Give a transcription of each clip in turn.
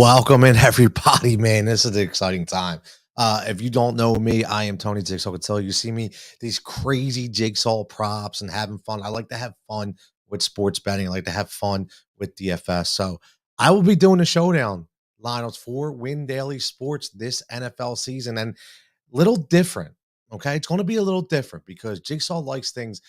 Welcome in, everybody, man. This is an exciting time. If you don't know me, I am Tony Jigsaw Cutillo. You see me, these crazy Jigsaw props and having fun. I like to have fun with sports betting. I like to have fun with DFS. So I will be doing a showdown lineups for Win Daily Sports this NFL season. And little different. Okay. It's going to be a little different because Jigsaw likes things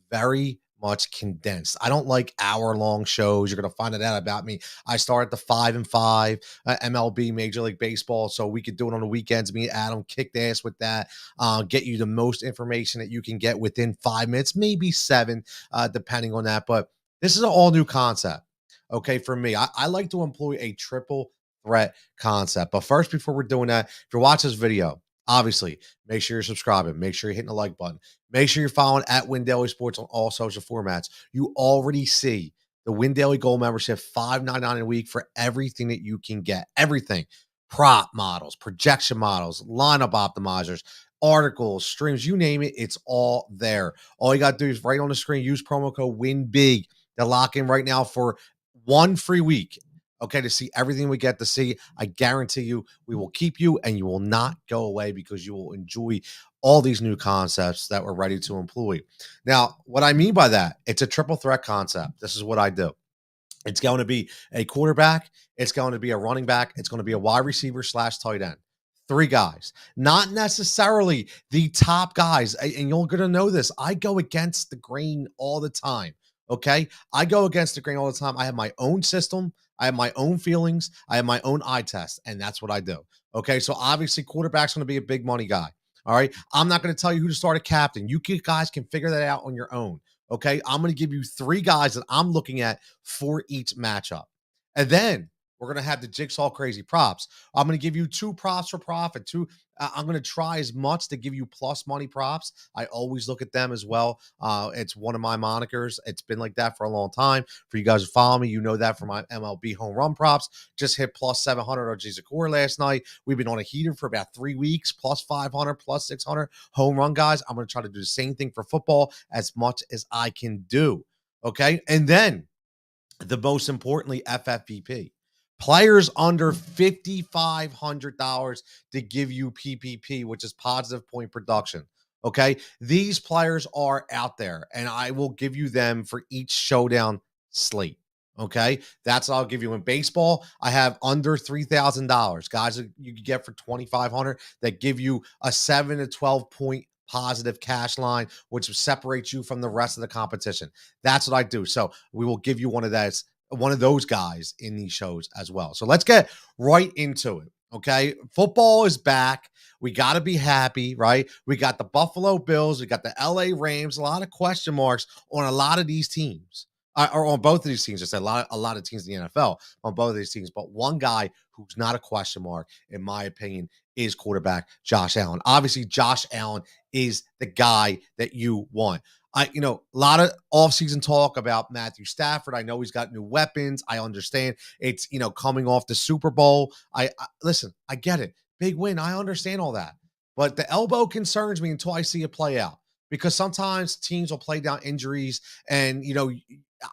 very much condensed. I don't like hour-long shows. You're going to find it out about me. I start at the 5 and 5 MLB Major League Baseball, so we could do it on the weekends. Me and Adam kicked ass with that. Get you the most information that you can get within 5 minutes, maybe 7, depending on that. But this is an all-new concept. Okay, for me, I like to employ a triple threat concept. But first, before we're doing that, if you're watching this video, obviously, make sure you're subscribing. Make sure you're hitting the like button. Make sure you're following at Win Daily Sports on all social formats. You already see the Win Daily Gold membership, $5.99 a week for everything that you can get. Everything. Prop models, projection models, lineup optimizers, articles, streams, you name it, it's all there. All you got to do is right on the screen, use promo code WINBIG to lock in right now for one free week. Okay, to see everything we get to see. I guarantee you we will keep you and you will not go away because you will enjoy all these new concepts that we're ready to employ. Now, what I mean by that, it's a triple threat concept. This is what I do. It's going to be a quarterback. It's going to be a running back. It's going to be a wide receiver / tight end. 3 guys, not necessarily the top guys. And you're going to know this. I go against the grain all the time. Okay. I go against the grain all the time. I have my own system. I have my own feelings. I have my own eye test. And that's what I do. Okay. So obviously, quarterback's going to be a big money guy. All right. I'm not going to tell you who to start a captain. You guys can figure that out on your own. Okay. I'm going to give you 3 guys that I'm looking at for each matchup. And then we're going to have the Jigsaw crazy props. I'm going to give you 2 props for profit. I'm going to try as much to give you plus money props. I always look at them as well. It's one of my monikers. It's been like that for a long time. For you guys who follow me, you know that for my MLB home run props. Just hit plus 700 on Jigsaw last night. We've been on a heater for about 3 weeks, plus 500, plus 600 home run guys. I'm going to try to do the same thing for football as much as I can do. Okay. And then the most importantly, FFPP. Players under $5,500 to give you PPP, which is positive point production. Okay. These players are out there, and I will give you them for each showdown slate. Okay. That's what I'll give you. In baseball, I have under $3,000 guys that you can get for $2,500 that give you a 7 to 12 point positive cash line, which separates you from the rest of the competition. That's what I do. So we will give you one of those guys in these shows as well. So let's get right into it. Okay. Football is back. We got to be happy, right? We got the Buffalo Bills. We got the LA Rams. A lot of question marks on a lot of these teams. Or on both of these teams. I said a lot of teams in the NFL on both of these teams. But one guy who's not a question mark, in my opinion, is quarterback Josh Allen. Obviously, Josh Allen is the guy that you want. A lot of offseason talk about Matthew Stafford. I know he's got new weapons. I understand it's, coming off the Super Bowl. Listen, I get it. Big win. I understand all that. But the elbow concerns me until I see it play out, because sometimes teams will play down injuries and,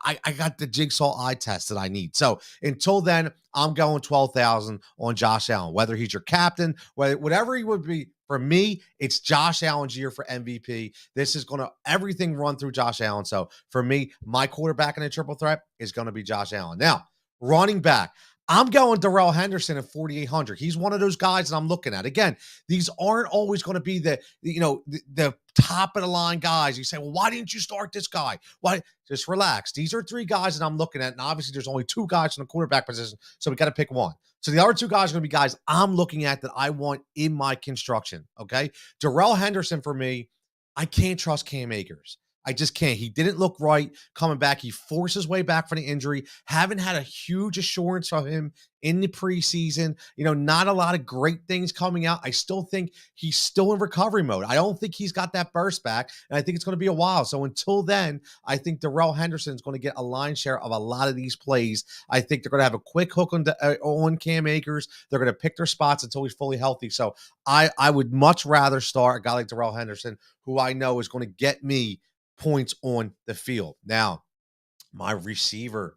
I got the Jigsaw eye test that I need. So until then, I'm going 12,000 on Josh Allen, whether he's your captain, whatever he would be. For me, it's Josh Allen's year for MVP. This is going to everything run through Josh Allen. So for me, my quarterback in a triple threat is going to be Josh Allen. Now, running back, I'm going Darrell Henderson at 4,800. He's one of those guys that I'm looking at. Again, these aren't always going to be the top of the line guys. You say, well, why didn't you start this guy? Why? Just relax. These are 3 guys that I'm looking at. And obviously there's only 2 guys in the quarterback position. So we got to pick one. So the other 2 guys are going to be guys I'm looking at that I want in my construction. Okay. Darrell Henderson, for me, I can't trust Cam Akers. I just can't. He didn't look right coming back. He forced his way back from the injury. Haven't had a huge assurance of him in the preseason. Not a lot of great things coming out. I still think he's still in recovery mode. I don't think he's got that burst back, and I think it's going to be a while. So until then, I think Darrell Henderson is going to get a line share of a lot of these plays. I think they're going to have a quick hook on Cam Akers. They're going to pick their spots until he's fully healthy. So I would much rather start a guy like Darrell Henderson, who I know is going to get me points on the field. Now, my receiver,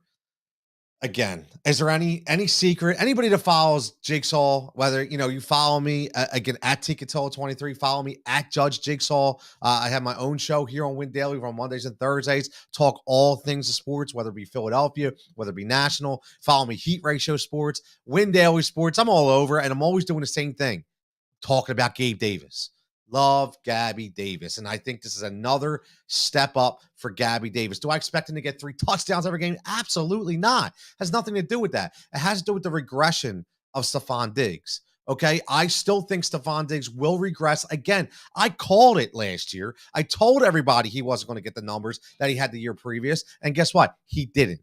Again, is there any secret? Anybody that follows Jigsaw, whether you follow me again at Cutillo 23, follow me at Judge Jigsaw. I have my own show here on Win Daily on Mondays and Thursdays. Talk all things of sports, whether it be Philadelphia, whether it be national. Follow me, Heat Ratio Sports, Win Daily Sports. I'm all over, and I'm always doing the same thing, talking about Gabe Davis. Love Gabby Davis. And I think this is another step up for Gabby Davis. Do I expect him to get 3 touchdowns every game? Absolutely not. Has nothing to do with that. It has to do with the regression of Stephon Diggs. Okay. I still think Stephon Diggs will regress. Again, I called it last year. I told everybody he wasn't going to get the numbers that he had the year previous. And guess what? He didn't.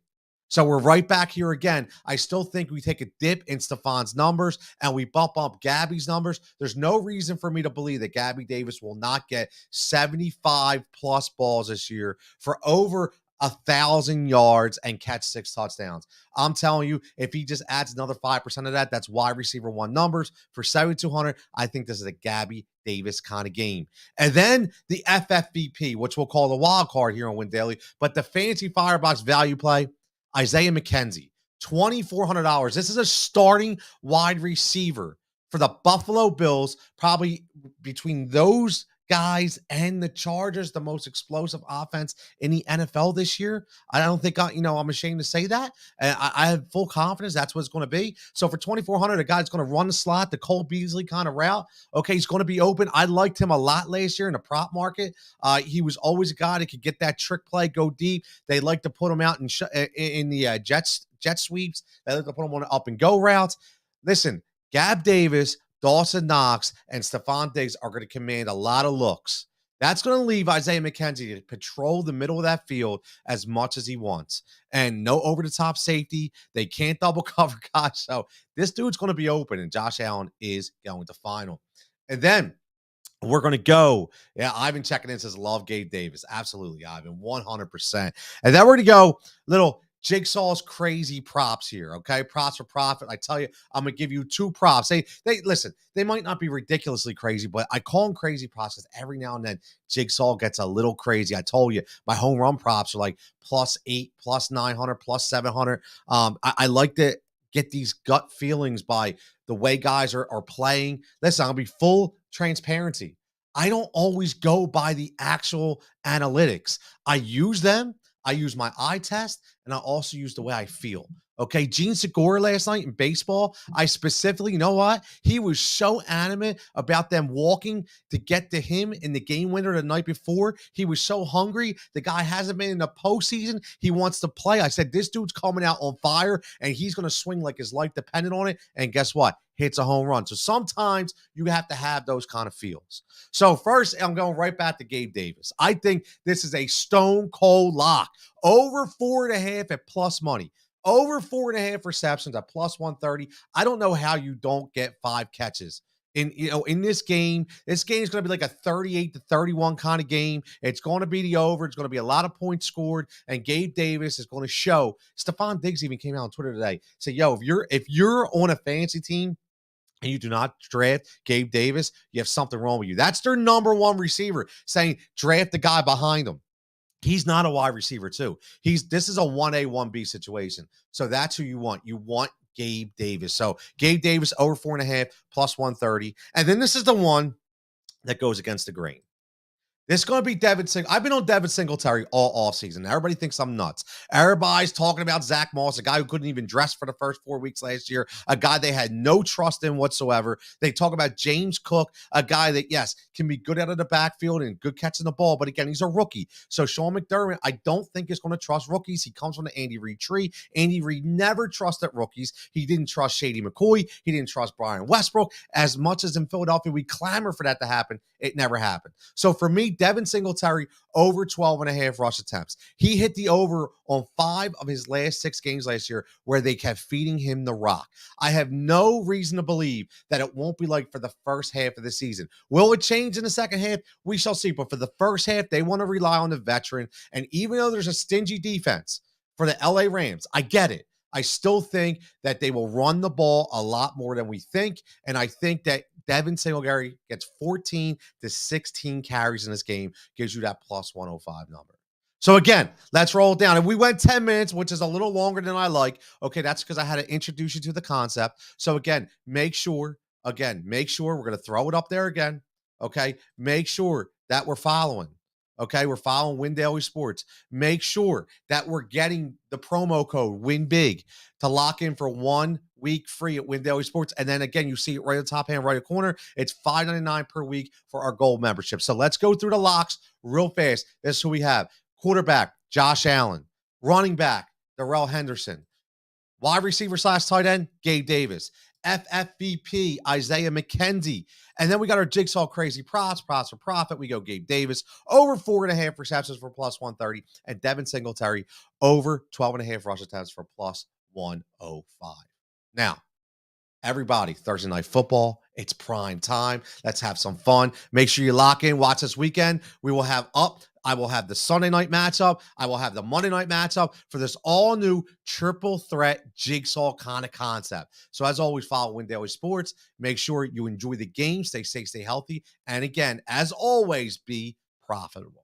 So we're right back here again. I still think we take a dip in Stephon's numbers and we bump up Gabby's numbers. There's no reason for me to believe that Gabby Davis will not get 75 plus balls this year for over 1,000 yards and catch 6 touchdowns. I'm telling you, if he just adds another 5% of that, that's wide receiver 1 numbers for 7,200. I think this is a Gabby Davis kind of game. And then the FFVP, which we'll call the wild card here on Win Daily, but the fancy firebox value play, Isaiah McKenzie, $2,400. This is a starting wide receiver for the Buffalo Bills, probably between those guys and the Chargers, the most explosive offense in the NFL this year. I don't think I'm ashamed to say that. I have full confidence that's what it's going to be. So for 2,400, a guy that's going to run the slot, the Cole Beasley kind of route. Okay, he's going to be open. I liked him a lot last year in the prop market. He was always a guy that could get that trick play, go deep. They like to put him out in the jet sweeps. They like to put him on up and go routes. Listen, Gab Davis, Dawson Knox, and Stephon Diggs are going to command a lot of looks. That's going to leave Isaiah McKenzie to patrol the middle of that field as much as he wants. And no over-the-top safety. They can't double cover guys. So this dude's going to be open, and Josh Allen is going to final. And then we're going to go. Yeah, Ivan checking in says, love Gabe Davis. Absolutely, Ivan, 100%. And then we're going to go little Jigsaw's crazy props here, okay? Props for profit. I tell you, I'm going to give you 2 props. They listen, they might not be ridiculously crazy, but I call them crazy props because every now and then Jigsaw gets a little crazy. I told you, my home run props are like +8, +900, +700. I like to get these gut feelings by the way guys are playing. Listen, I'll be full transparency. I don't always go by the actual analytics. I use them. I use my eye test, and I also use the way I feel. Okay, Gene Segura last night in baseball, I specifically, you know what? He was so adamant about them walking to get to him in the game winner the night before. He was so hungry. The guy hasn't been in the postseason. He wants to play. I said, this dude's coming out on fire, and he's going to swing like his life depended on it. And guess what? Hits a home run. So sometimes you have to have those kind of feels. So first, I'm going right back to Gabe Davis. I think this is a stone cold lock. Over 4.5 at plus money. Over 4.5 receptions at +130. I don't know how you don't get 5 catches in this game. This game is going to be like a 38-31 kind of game. It's going to be the over. It's going to be a lot of points scored, and Gabe Davis is going to show. Stephon Diggs even came out on Twitter today. Say, yo, if you're on a fantasy team and you do not draft Gabe Davis, you have something wrong with you. That's their number 1 receiver saying draft the guy behind him. He's not a wide receiver, too. This is a 1A, 1B situation. So that's who you want. You want Gabe Davis. So Gabe Davis over 4.5 +130. And then this is the one that goes against the grain. It's going to be Devin Singletary. I've been on Devin Singletary all offseason. Everybody thinks I'm nuts. Everybody's talking about Zach Moss, a guy who couldn't even dress for the first 4 weeks last year, a guy they had no trust in whatsoever. They talk about James Cook, a guy that, yes, can be good out of the backfield and good catching the ball, but again, he's a rookie. So Sean McDermott, I don't think is going to trust rookies. He comes from the Andy Reid tree. Andy Reid never trusted rookies. He didn't trust Shady McCoy. He didn't trust Brian Westbrook. As much as in Philadelphia, we clamor for that to happen. It never happened. So for me, Devin Singletary over 12.5 rush attempts. He hit the over on 5 of his last 6 games last year where they kept feeding him the rock. I have no reason to believe that it won't be like for the first half of the season. Will it change in the second half? We shall see. But for the first half, they want to rely on the veteran. And even though there's a stingy defense for the LA Rams, I get it. I still think that they will run the ball a lot more than we think. And I think that Devin Singletary gets 14 to 16 carries in this game, gives you that +105 number. So again, let's roll it down. If we went 10 minutes, which is a little longer than I like, okay, that's because I had to introduce you to the concept. So again, make sure we're going to throw it up there again. Okay. Make sure that we're following. Okay. We're following Win Daily Sports. Make sure that we're getting the promo code Win Big to lock in for 1 week free at Win Daily Sports. And then again, you see it right at the top hand, right corner. It's $5.99 per week for our gold membership. So let's go through the locks real fast. This is who we have. Quarterback, Josh Allen. Running back, Darrell Henderson. Wide receiver / tight end, Gabe Davis. FFVP, Isaiah McKenzie. And then we got our Jigsaw crazy props for profit. We go Gabe Davis over 4.5 receptions for plus 130. And Devin Singletary over 12.5 rush attempts for plus 105. Now, everybody, Thursday Night Football. It's prime time. Let's have some fun. Make sure you lock in. Watch this weekend. I will have the Sunday night matchup. I will have the Monday night matchup for this all new triple threat jigsaw kind of concept. So as always, follow Win Daily Sports. Make sure you enjoy the game. Stay safe, stay healthy. And again, as always, be profitable.